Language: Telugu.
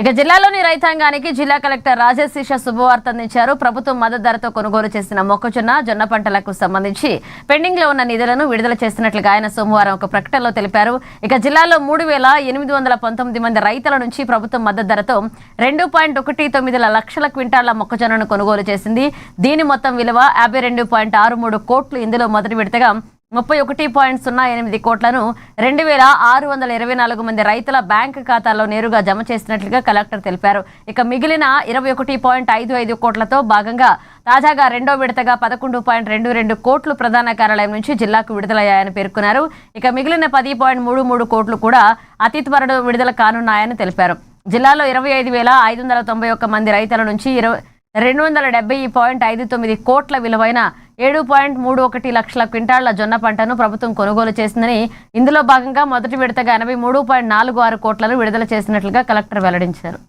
ఇక జిల్లాలోని రైతాంగానికి జిల్లా కలెక్టర్ రాజేష్ శిష శుభవార్త అందించారు. ప్రభుత్వం మద్దతు ధరతో కొనుగోలు చేసిన మొక్కజొన్న, జొన్న పంటలకు సంబంధించి పెండింగ్ లో ఉన్న నిధులను విడుదల చేస్తున్నట్లుగా ఆయన సోమవారం ఒక ప్రకటనలో తెలిపారు. ఇక జిల్లాలో 3,819 మంది రైతుల నుంచి ప్రభుత్వం మద్దతు ధరతో 2.19 లక్షల క్వింటాళ్ల మొక్కజొన్నను కొనుగోలు చేసింది. దీని మొత్తం విలువ 52.63 కోట్లు. ఇందులో మొదటి విడతగా 31.08 కోట్లను 2,624 మంది రైతుల బ్యాంకు ఖాతాల్లో నేరుగా జమ చేసినట్లుగా కలెక్టర్ తెలిపారు. ఇక మిగిలిన 21.55 కోట్లతో భాగంగా తాజాగా రెండో విడతగా 11.22 కోట్లు ప్రధాన కార్యాలయం నుంచి జిల్లాకు విడుదలయ్యాయని పేర్కొన్నారు. ఇక మిగిలిన 10.33 కోట్లు కూడా అతి త్వరలో విడుదల కానున్నాయని తెలిపారు. జిల్లాలో 25,591 మంది రైతుల నుంచి 270.59 కోట్ల విలువైన 7.31 లక్షల క్వింటాళ్ల జొన్న పంటను ప్రభుత్వం కొనుగోలు చేసిందని, ఇందులో భాగంగా మొదటి విడతగా 83.46 కోట్లను విడుదల చేసినట్లుగా కలెక్టర్ వెల్లడించారు.